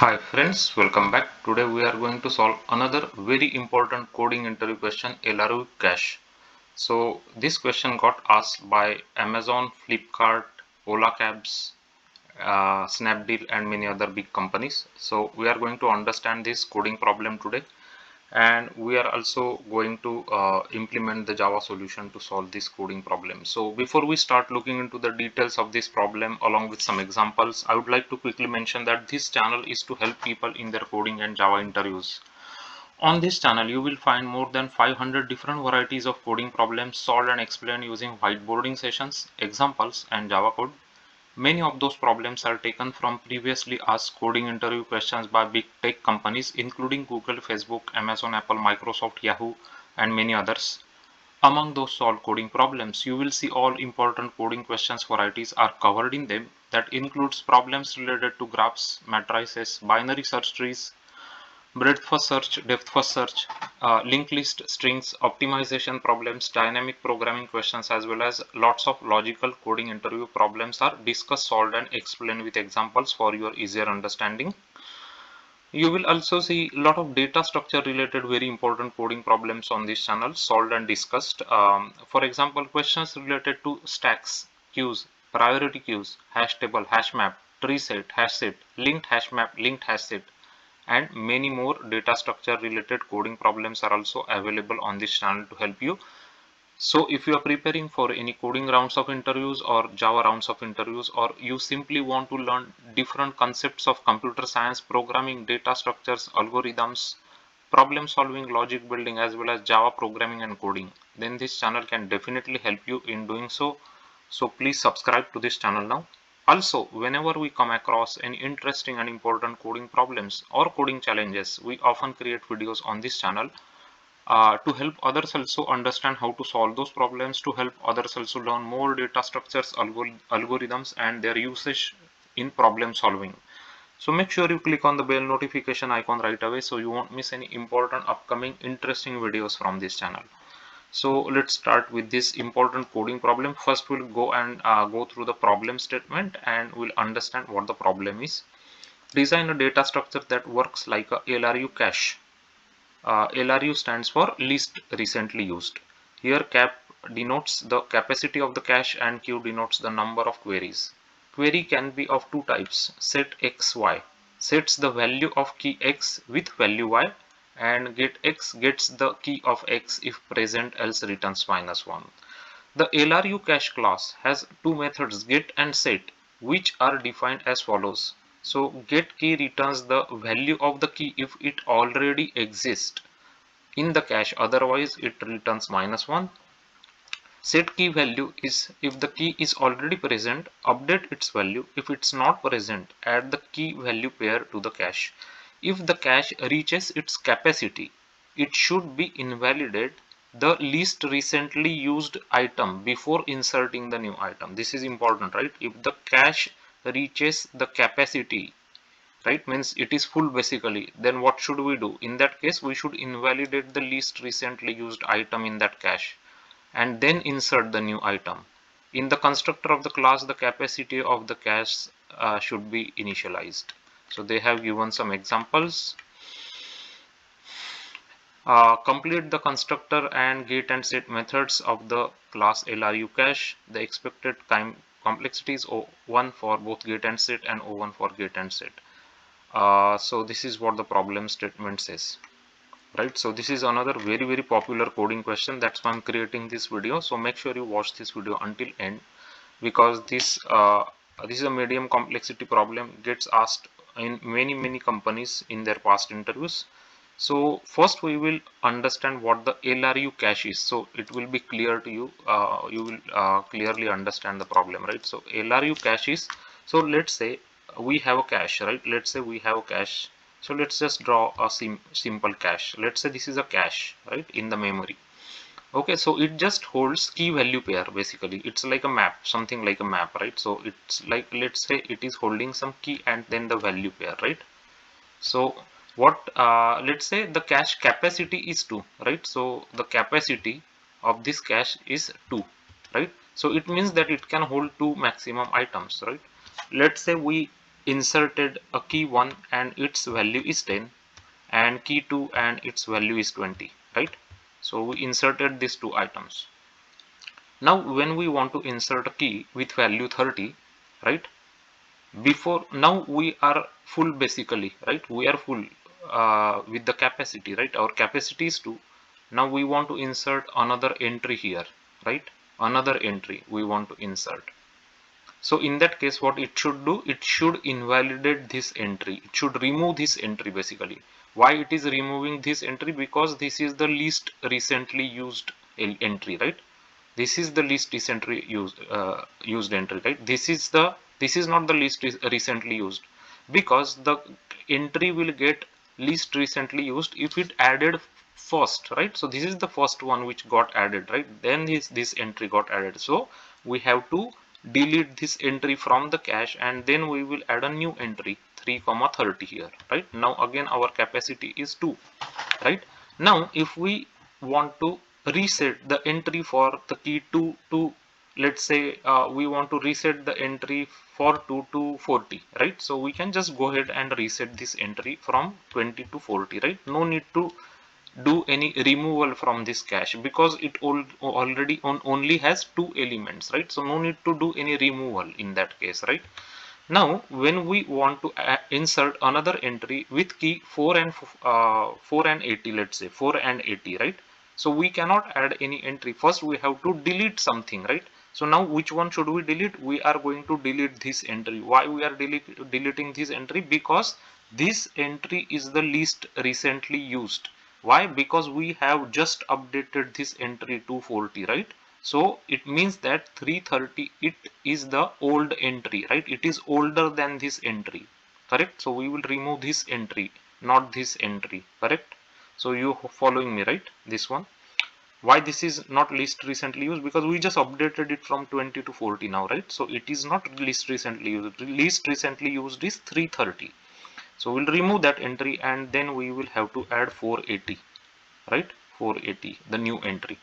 Hi friends, welcome back. Today we are going to solve another very important coding interview question, LRUCache. So this question got asked by Amazon, Flipkart, Ola Cabs, Snapdeal and many other big companies. So we are going to understand this coding problem today, and we are also going to implement the Java solution to solve this coding problem. So before we start looking into the details of this problem along with some examples, I would like to quickly mention that this channel is to help people in their coding and Java interviews. On this channel you will find more than 500 different varieties of coding problems solved and explained using whiteboarding sessions, examples and Java code. Many of those problems are taken from previously asked coding interview questions by big tech companies including Google, Facebook, Amazon, Apple, Microsoft, Yahoo, and many others. Among those solved coding problems, you will see all important coding questions varieties are covered in them. That includes problems related to graphs, matrices, binary search trees, breadth first search, depth first search, linked list strings, optimization problems, dynamic programming questions, as well as lots of logical coding interview problems are discussed, solved and explained with examples for your easier understanding. You will also see a lot of data structure related very important coding problems on this channel solved and discussed. For example, questions related to stacks, queues, priority queues, hash table, hash map, tree set, hash set, linked hash map, linked hash set, and many more data structure related coding problems are also available on this channel to help you. So if you are preparing for any coding rounds of interviews or Java rounds of interviews, or you simply want to learn different concepts of computer science, programming, data structures, algorithms, problem solving, logic building, as well as Java programming and coding, then this channel can definitely help you in doing so. So please subscribe to this channel now. Also, whenever we come across any interesting and important coding problems or coding challenges, we often create videos on this channel to help others also understand how to solve those problems, to help others also learn more data structures, algorithms, and their usage in problem solving. So make sure you click on the bell notification icon right away so you won't miss any important upcoming interesting videos from this channel. So let's start with this important coding problem. First we'll go and go through the problem statement and we'll understand what the problem is. Design a data structure that works like a LRU cache. LRU stands for least recently used. Here cap denotes the capacity of the cache and Q denotes the number of queries. Query can be of two types: set x, y. Sets the value of key x with value y, and get x gets the key of x if present, else returns -1. The LRU cache class has two methods, get and set, which are defined as follows. So get key returns the value of the key if it already exists in the cache, otherwise it returns -1. Set key value is if the key is already present, update its value. If it's not present, add the key value pair to the cache. If the cache reaches its capacity, it should be invalidate the least recently used item before inserting the new item. This is important, right? If the cache reaches the capacity, right, means it is full basically, then what should we do? In that case, we should invalidate the least recently used item in that cache and then insert the new item. In the constructor of the class, the capacity of the cache should be initialized. So they have given some examples. Complete the constructor and get and set methods of the class LRU cache. The expected time complexity is O1 for both get and set and O1 for get and set. So this is what the problem statement says, right? So this is another very popular coding question. That's why I'm creating this video. So make sure you watch this video until end, because this is a medium complexity problem, gets asked in many companies in their past interviews. So first we will understand what the LRU cache is, so it will be clear to you. You will clearly understand the problem, right? So LRU cache is, so let's say we have a cache, right? Let's say we have a cache. So let's just draw a simple cache. Let's say this is a cache, right, in the memory. Okay, so it just holds key value pair. Basically it's like a map, something like a map, right? So it's like, let's say it is holding some key and then the value pair, right? So what, let's say the cache capacity is 2, right? So the capacity of this cache is 2, right? So it means that it can hold 2 maximum items, right? Let's say we inserted a key 1 and its value is 10, and key 2 and its value is 20, right? So we inserted these two items. Now when we want to insert a key with value 30, right, before, now we are full basically, right? We are full with the capacity, right? Our capacity is 2. Now we want to insert another entry here, right? Another entry we want to insert. So in that case, what it should do, it should invalidate this entry. It should remove this entry basically. Why it is removing this entry? Because this is the least recently used entry, right? This is the least recently used entry, right? This is not the least recently used, because the entry will get least recently used if it added first, right? So this is the first one which got added, right? Then this entry got added. So we have to delete this entry from the cache, and then we will add a new entry 3,30 here, right? Now again our capacity is 2, right? Now if we want to reset the entry for the key 2 to, let's say we want to reset the entry for 2 to 40, right? So we can just go ahead and reset this entry from 20 to 40, right? No need to do any removal from this cache, because it already only has 2 elements, right? So no need to do any removal in that case, right? Now when we want to insert another entry with key 4 and 80, let's say 4 and 80, right? So we cannot add any entry. First we have to delete something, right? So now which one should we delete? We are going to delete this entry. Why we are deleting this entry? Because this entry is the least recently used. Why? Because we have just updated this entry to 40, right? So it means that 330, it is the old entry, right? It is older than this entry, correct? So we will remove this entry, not this entry, correct? So you following me, right? This one. Why this is not least recently used? Because we just updated it from 20 to 40 now, right? So it is not least recently used. Least recently used is 330. So we'll remove that entry, and then we will have to add 480, right? 480, the new entry.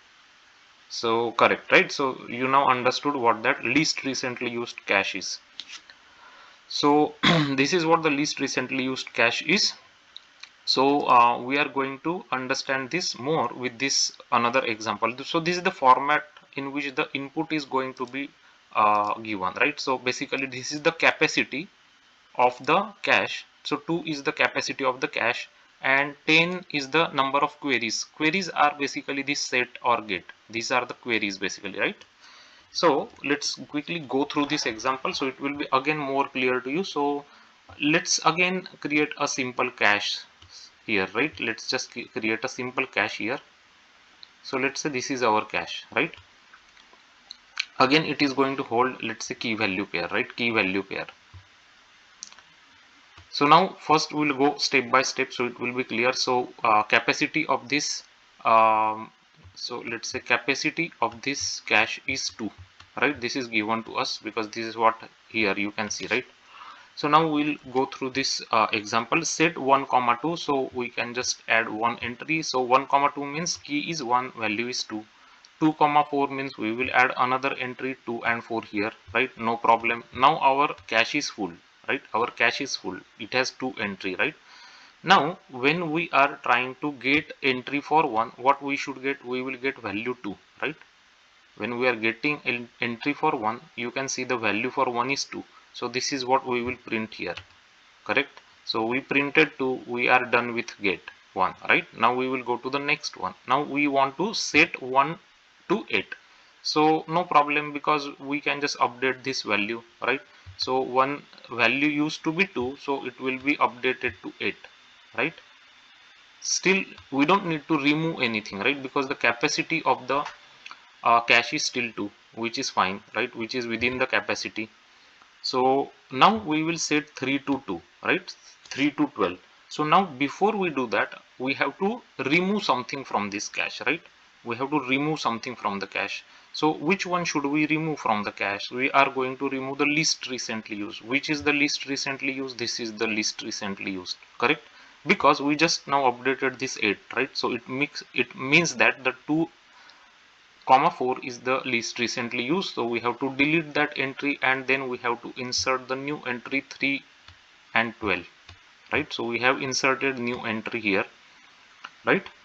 So correct, right? So you now understood what that least recently used cache is. So this is what the least recently used cache is. So we are going to understand this more with this another example. So this is the format in which the input is going to be given, right? So basically this is the capacity of the cache. So 2 is the capacity of the cache, and 10 is the number of queries. Queries are basically this set or get. These are the queries basically, right? So let's quickly go through this example, so it will be again more clear to you. So let's again create a simple cache here, right? Let's just create a simple cache here. So let's say this is our cache, right? Again it is going to hold, let's say, key value pair, right? Key value pair. So now first we'll go step by step, so it will be clear. So capacity of this, so let's say capacity of this cache is 2, right? This is given to us because this is what here you can see, right? So now we'll go through this example. Set 1 comma 2, so we can just add one entry. So 1 comma 2 means key is 1, value is 2. 2 comma 4 means we will add another entry 2 and 4 here, right? No problem. Now our cache is full, right? Our cache is full. It has 2 entry, right? Now when we are trying to get entry for 1, what we should get? We will get value 2, right? When we are getting an entry for 1, you can see the value for 1 is 2. So this is what we will print here, correct? So we printed 2, we are done with get 1, right? Now we will go to the next one. Now we want to set 1 to 8. So no problem, because we can just update this value, right? So one value used to be 2, so it will be updated to 8, right? Still we don't need to remove anything, right? Because the capacity of the cache is still 2, which is fine, right? Which is within the capacity. So now we will set 3 to 2, right? 3 to 12. So now before we do that, we have to remove something from this cache, right? We have to remove something from the cache. So which one should we remove from the cache? We are going to remove the least recently used. Which is the least recently used? This is the least recently used, correct? Because we just now updated this 8, right? So it means that the 2 comma 4 is the least recently used. So we have to delete that entry, and then we have to insert the new entry 3 and 12, right? So we have inserted new entry here, right?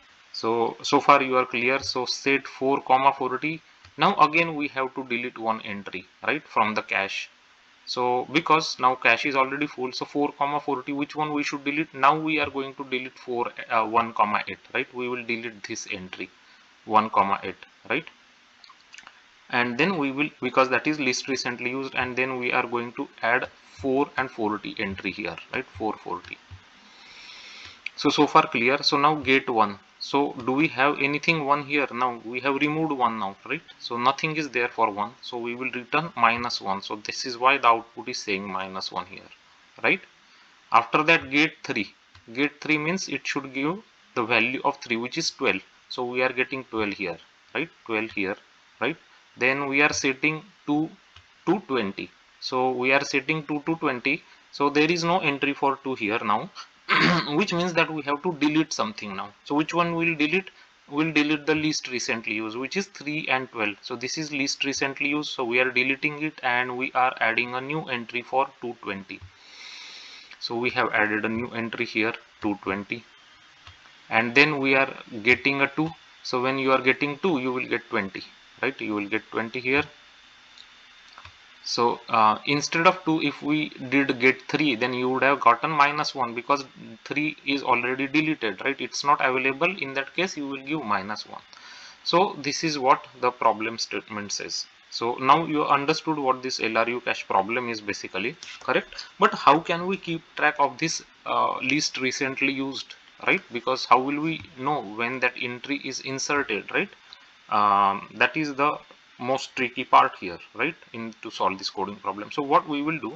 So far you are clear. So set 4,40. Now again we have to delete one entry, right, from the cache. So because now cache is already full, so 4,40, which one we should delete? Now we are going to delete 1,8, right? We will delete this entry 1,8, right? And then we will, because that is least recently used, and then we are going to add 4 and 40 entry here, right? 440. So far clear. So now get 1. So do we have anything 1 here? Now we have removed 1 now, right? So nothing is there for 1. So we will return -1. So this is why the output is saying -1 here, right? After that, get 3. Get 3 means it should give the value of 3, which is 12. So we are getting 12 here, right? 12 here, right? Then we are setting 2 to 20. So we are setting 2 to 20. So there is no entry for 2 here now, which means that we have to delete something now. So which one will delete? We'll delete the least recently used, which is 3 and 12. So this is least recently used. So we are deleting it, and we are adding a new entry for 220. So we have added a new entry here, 220, and then we are getting a 2. So when you are getting 2, you will get 20, right? You will get 20 here. So instead of 2, if we did get 3, then you would have gotten -1, because 3 is already deleted, right? It's not available. In that case, you will give -1. So this is what the problem statement says. So now you understood what this LRU cache problem is basically, correct? But how can we keep track of this least recently used, right? Because how will we know when that entry is inserted, right? That is the most tricky part here, right, in to solve this coding problem. So what we will do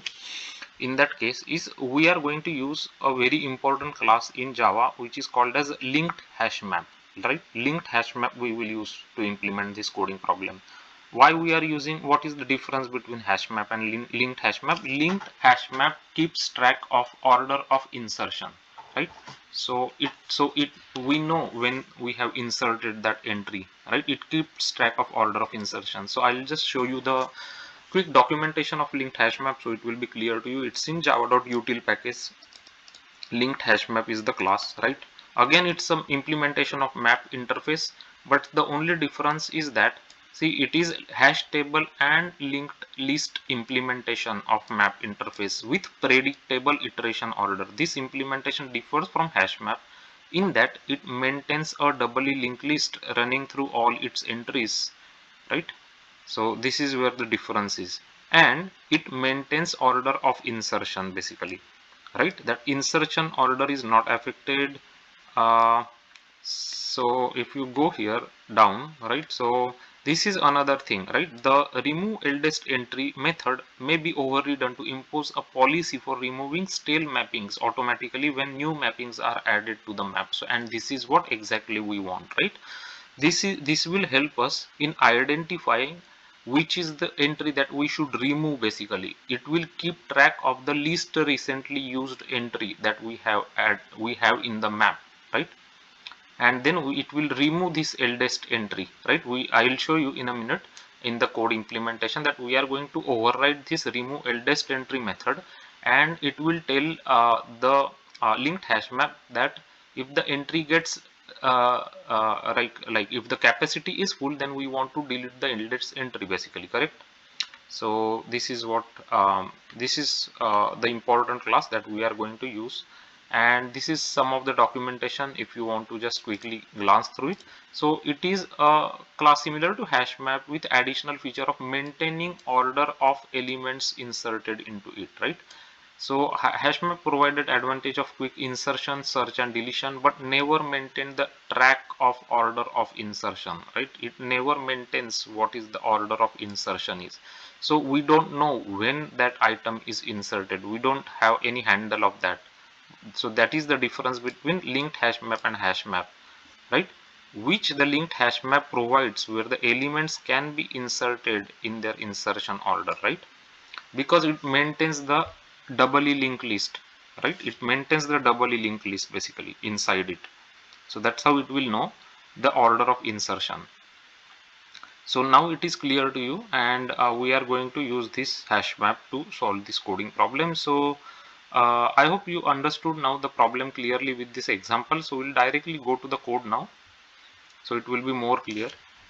in that case is we are going to use a very important class in Java, which is called as linked hash map, right? Linked hash map we will use to implement this coding problem. Why we are using, what is the difference between hash map and linked hash map? Linked hash map keeps track of order of insertion, right? So it we know when we have inserted that entry, right? It keeps track of order of insertion. So I'll just show you the quick documentation of linked hash map, so it will be clear to you. It's in java.util package. Linked hash map is the class, right? Again, it's some implementation of map interface, but the only difference is that, see, it is hash table and linked list implementation of map interface with predictable iteration order. This implementation differs from hash map in that it maintains a doubly linked list running through all its entries, right? So this is where the difference is, and it maintains order of insertion basically, right? That insertion order is not affected. So if you go here down, right, so this is another thing, right? The remove eldest entry method may be overridden to impose a policy for removing stale mappings automatically when new mappings are added to the map. So, and this is what exactly we want, right? This will help us in identifying which is the entry that we should remove. Basically, it will keep track of the least recently used entry that we have in the map, right? And then it will remove this eldest entry, right? I will show you in a minute in the code implementation that we are going to override this remove eldest entry method, and it will tell the linked hash map that if the entry gets like if the capacity is full, then we want to delete the eldest entry basically, correct? So this is what this is the important class that we are going to use, and this is some of the documentation if you want to just quickly glance through it. So it is a class similar to hash map with additional feature of maintaining order of elements inserted into it, right? So hashmap provided advantage of quick insertion, search and deletion, but never maintained the track of order of insertion, right? It never maintains what is the order of insertion is. So we don't know when that item is inserted. We don't have any handle of that. So that is the difference between linked hash map and hash map, right? Which the linked hash map provides where the elements can be inserted in their insertion order, right? Because it maintains the doubly linked list, right? It maintains the doubly linked list basically inside it. So that's how it will know the order of insertion. So now it is clear to you, and we are going to use this hash map to solve this coding problem. So I hope you understood now the problem clearly with this example. So we'll directly go to the code now, so it will be more clear.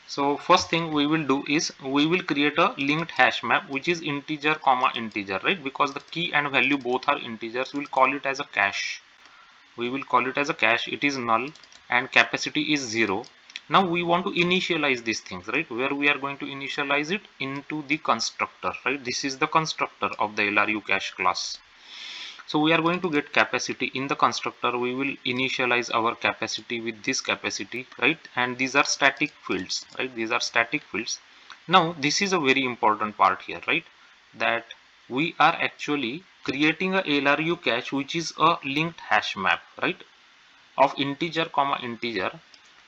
So first thing we will do is we will create a linked hash map which is integer comma integer, right? Because the key and value both are integers, we'll call it as a cache. We will call it as a cache. It is null and capacity is 0. Now we want to initialize these things, right? Where we are going to initialize it into the constructor, right? This is the constructor of the LRUCache class. So we are going to get capacity in the constructor. We will initialize our capacity with this capacity, right? And these are static fields, right? These are static fields. Now this is a very important part here, right? That we are actually creating a LRUCache which is a linked hash map, right? Of integer comma integer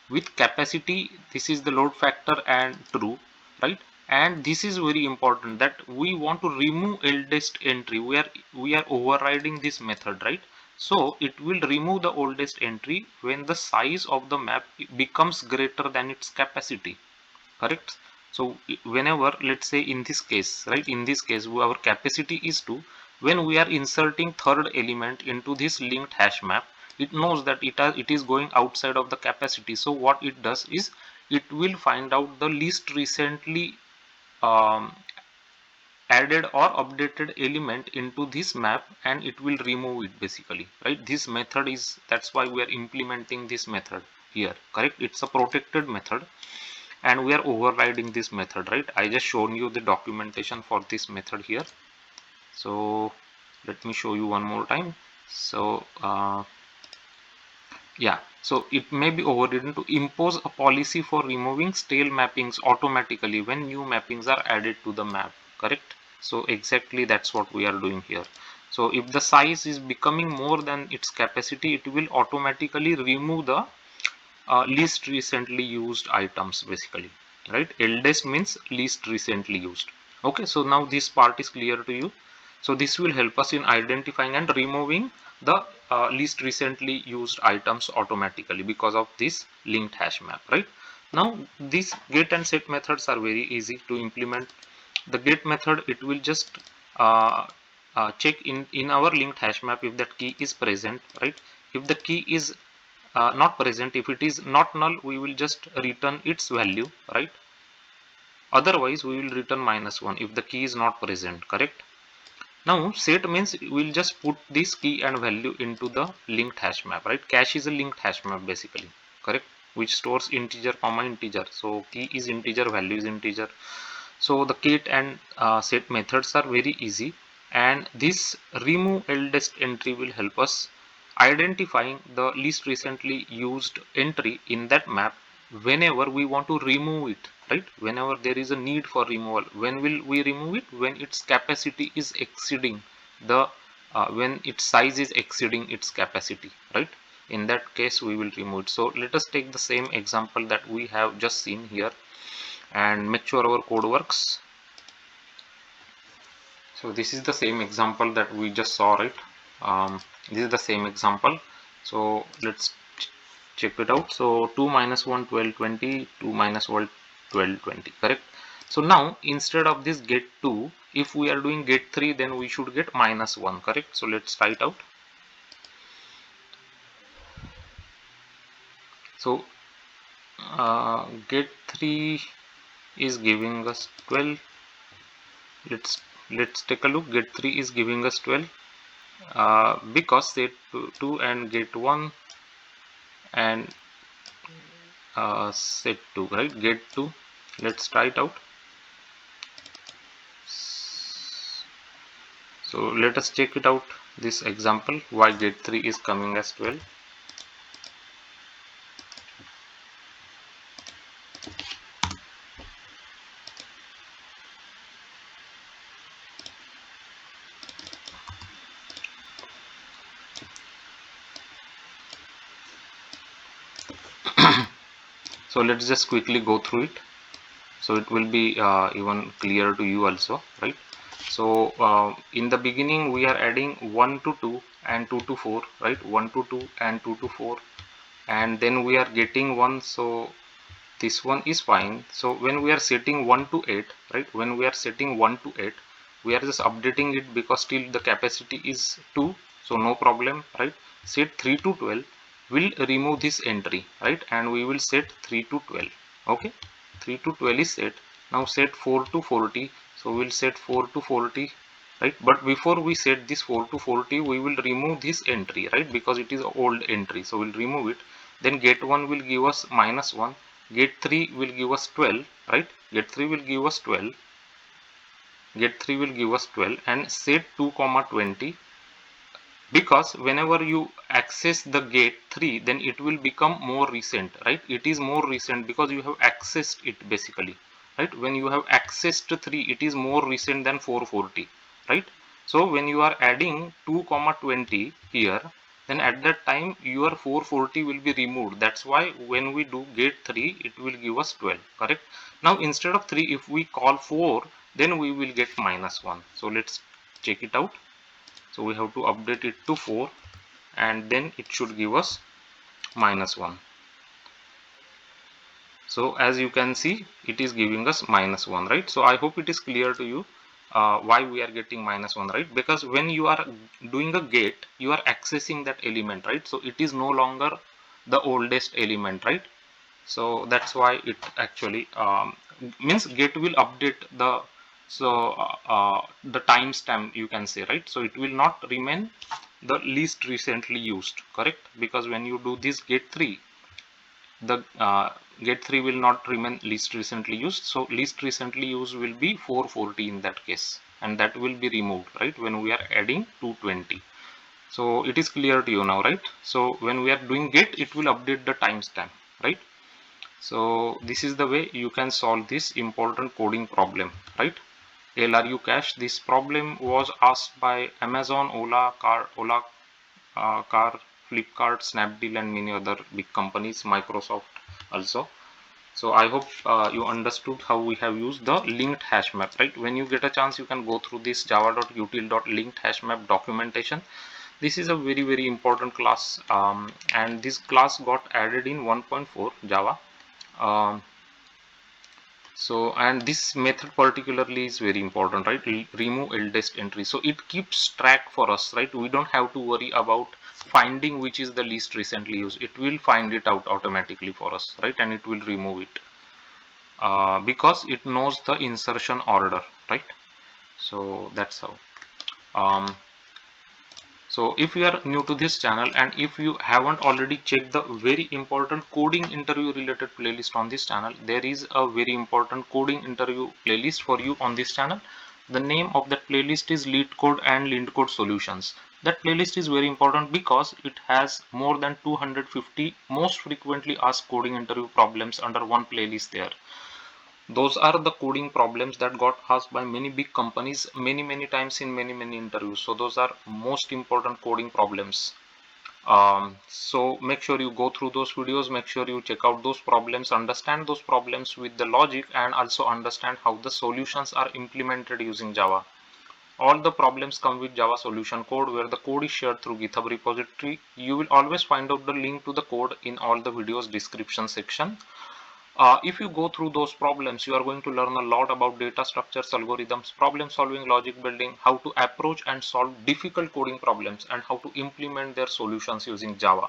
with capacity. This is the load factor and true, right? And this is very important that we want to remove oldest entry. We are overriding this method, right? So it will remove the oldest entry when the size of the map becomes greater than its capacity, correct? So whenever, let's say in this case, right, in this case our capacity is 2. When we are inserting third element into this linked hash map, it knows that it is going outside of the capacity. So what it does is it will find out the least recently um, added or updated element into this map and it will remove it basically, right? This method is, that's why we are implementing this method here, correct? It's a protected method and we are overriding this method, right? I just shown you the documentation for this method here. So let me show you one more time. So yeah, so it may be overridden to impose a policy for removing stale mappings automatically when new mappings are added to the map, correct? So exactly that's what we are doing here. So if the size is becoming more than its capacity, it will automatically remove the least recently used items basically, right? Eldest means least recently used. Okay, so now this part is clear to you. So this will help us in identifying and removing the least recently used items automatically because of this linked hash map, right? Now these get and set methods are very easy to implement. The get method, it will just check in our linked hash map if that key is present, right? If the key is not present, if it is not null, we will just return its value, right? Otherwise we will return -1 if the key is not present, correct? Now set means we'll just put this key and value into the linked hash map, right? Cache is a linked hash map basically, correct? Which stores integer comma integer. So key is integer, value is integer. So the get and set methods are very easy, and this remove eldest entry will help us identifying the least recently used entry in that map whenever we want to remove it, right? Whenever there is a need for removal. When will we remove it? When its capacity is exceeding the when its size is exceeding its capacity, right? In that case we will remove it. So let us take the same example that we have just seen here and make sure our code works. So this is the same example that we just saw, right? This is the same example. So let's check it out. So 2 minus 1 12 20, 2 minus 1 12 20, correct? So now instead of this get 2, if we are doing get 3, then we should get -1, correct? So let's try it out. So get 3 is giving us 12. Let's take a look. Get 3 is giving us 12 because set 2 and get 1 and set 2, right? Get 2. Let's try it out. So let us check it out, this example, why get 3 is coming as 12. So let's just quickly go through it, so it will be even clearer to you also, right? So in the beginning we are adding 1 to 2 and 2 to 4, right? 1 to 2 and 2 to 4, and then we are getting 1, so this one is fine. So when we are setting 1 to 8, right? When we are setting 1 to 8, we are just updating it because still the capacity is 2 so no problem, right? Set 3 to 12 will remove this entry, right? And we will set 3 to 12. Okay, 3 to 12 is set. Now set 4 to 40, so we'll set 4 to 40, right? But before we set this 4 to 40, we will remove this entry, right? Because it is old entry, so we'll remove it. Then get 1 will give us -1, get 3 will give us 12, right? Get 3 will give us 12, get 3 will give us 12, and set 2 comma 20, because whenever you access the gate 3, then it will become more recent, right? It is more recent because you have accessed it basically, right? When you have accessed 3, it is more recent than 440, right? So when you are adding 2 comma 20 here, then at that time your 440 will be removed. That's why when we do gate 3, it will give us 12, correct? Now instead of 3, if we call 4, then we will get -1. So let's check it out. So we have to update it to 4, and then it should give us -1. So as you can see, it is giving us -1, right? So I hope it is clear to you why we are getting -1, right? Because when you are doing a gate, you are accessing that element, right? So it is no longer the oldest element, right? So that's why it actually means gate will update the, so the timestamp, you can say, right? So it will not remain the least recently used, correct? Because when you do this gate 3, the gate 3 will not remain least recently used, so least recently used will be 440 in that case, and that will be removed, right, when we are adding 220. So it is clear to you now, right? So when we are doing gate, it will update the timestamp, right? So this is the way you can solve this important coding problem, right? LRU cache. This problem was asked by Amazon, Car, Flipkart, Snapdeal, and many other big companies, Microsoft also. So I hope you understood how we have used the linked hash map, right? When you get a chance, you can go through this java.util.linked hash map documentation. This is a very important class, and this class got added in 1.4 Java. So, and this method particularly is very important, right? Remove eldest entry. So it keeps track for us, right? We don't have to worry about finding which is the least recently used. It will find it out automatically for us, right? And it will remove it because it knows the insertion order, right? So that's how. So if you are new to this channel, and if you haven't already checked the very important coding interview related playlist on this channel, there is a very important coding interview playlist for you on this channel. The name of that playlist is Leetcode and Leetcode Solutions. That playlist is very important because it has more than 250 most frequently asked coding interview problems under one playlist there. Those are the coding problems that got asked by many big companies many times in many interviews. So those are most important coding problems. So make sure you go through those videos, make sure you check out those problems, understand those problems with the logic, and also understand how the solutions are implemented using Java. All the problems come with Java solution code, where the code is shared through GitHub repository. You will always find out the link to the code in all the videos description section. If you go through those problems, you are going to learn a lot about data structures, algorithms, problem solving, logic building, how to approach and solve difficult coding problems, and how to implement their solutions using Java.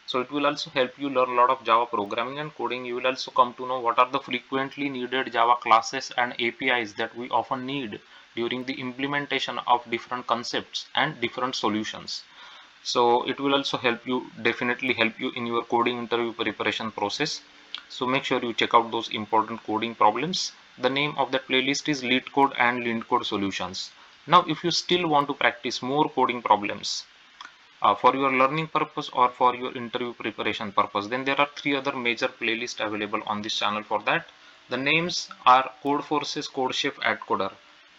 So it will also help you learn a lot of Java programming and coding. You will also come to know what are the frequently needed Java classes and APIs that we often need during the implementation of different concepts and different solutions. So it will also definitely help you in your coding interview preparation process. So make sure you check out those important coding problems. The name of that playlist is Leetcode and Leetcode Solutions. Now if you still want to practice more coding problems for your learning purpose or for your interview preparation purpose, then there are 3 other major playlists available on this channel for that. The names are Code Forces, CodeChef, AdCoder.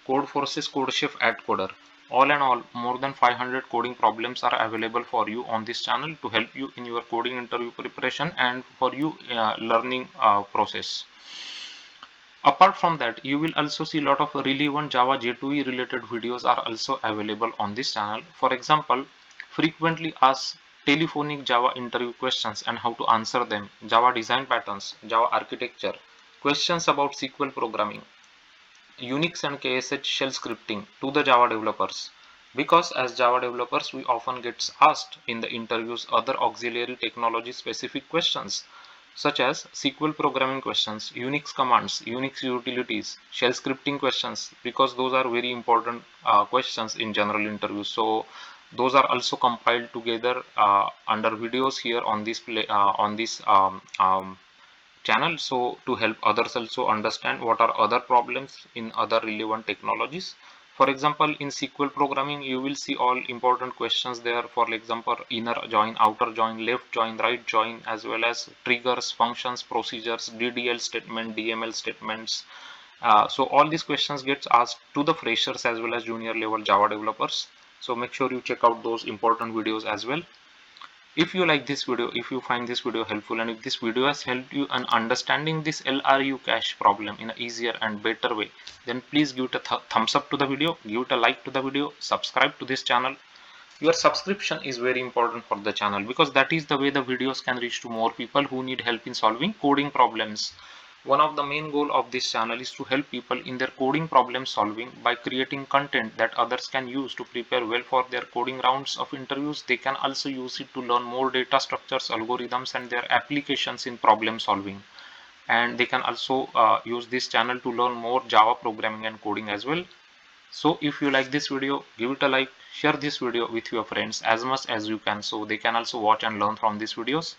Code Forces, CodeChef, AdCoder. All in all, more than 500 coding problems are available for you on this channel to help you in your coding interview preparation and for you learning process. Apart from that, you will also see a lot of relevant Java J2E related videos are also available on this channel. For example, frequently asked telephonic Java interview questions and how to answer them, Java design patterns, Java architecture, questions about SQL programming, Unix and KSH shell scripting to the Java developers, Because as Java developers, we often get asked in the interviews other auxiliary technology specific questions such as SQL programming questions, Unix commands, Unix utilities, shell scripting questions, because those are very important questions in general interviews. So those are also compiled together under videos here on this channel, so to help others also understand what are other problems in other relevant technologies. For example, in SQL programming, you will see all important questions there. For example, inner join, outer join, left join, right join, as well as triggers, functions, procedures, DDL statement, DML statements. So all these questions gets asked to the freshers as well as junior level Java developers. So make sure you check out those important videos as well. If you like this video, if you find this video helpful, and if this video has helped you in understanding this LRU cache problem in an easier and better way, then please give it a thumbs up to the video, give it a like to the video, subscribe to this channel. Your subscription is very important for the channel because that is the way the videos can reach to more people who need help in solving coding problems. One of the main goal of this channel is to help people in their coding problem solving by creating content that others can use to prepare well for their coding rounds of interviews. They can also use it to learn more data structures, algorithms, and their applications in problem solving. And they can also use this channel to learn more Java programming and coding as well. So if you like this video, give it a like, share this video with your friends as much as you can so they can also watch and learn from these videos.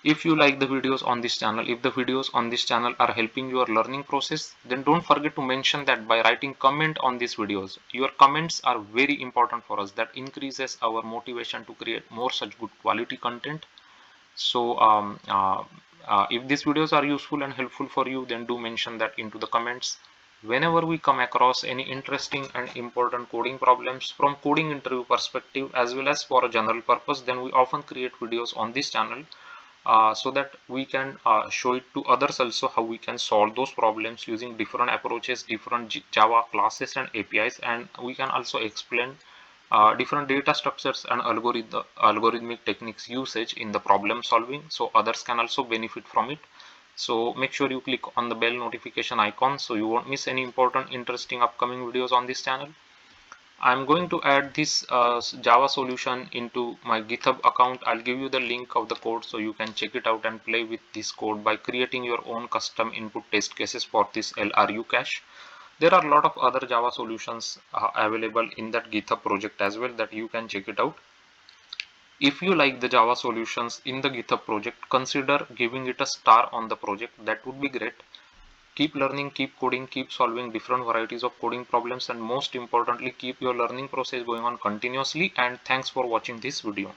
If you like the videos on this channel, if the videos on this channel are helping your learning process, then don't forget to mention that by writing comment on these videos. Your comments are very important for us. That increases our motivation to create more such good quality content. So if these videos are useful and helpful for you, then do mention that into the comments. Whenever we come across any interesting and important coding problems from coding interview perspective as well as for a general purpose, then we often create videos on this channel so that we can show it to others also how we can solve those problems using different approaches, different Java classes and APIs, and we can also explain different data structures and algorithmic techniques usage in the problem solving, so others can also benefit from it. So make sure you click on the bell notification icon so you won't miss any important interesting upcoming videos on this channel. I'm going to add this Java solution into my GitHub account. I'll give you the link of the code so you can check it out and play with this code by creating your own custom input test cases for this LRU cache. There are a lot of other Java solutions available in that GitHub project as well that you can check it out. If you like the Java solutions in the GitHub project, consider giving it a star on the project. That would be great. Keep learning, keep coding, keep solving different varieties of coding problems, and most importantly, keep your learning process going on continuously. And thanks for watching this video.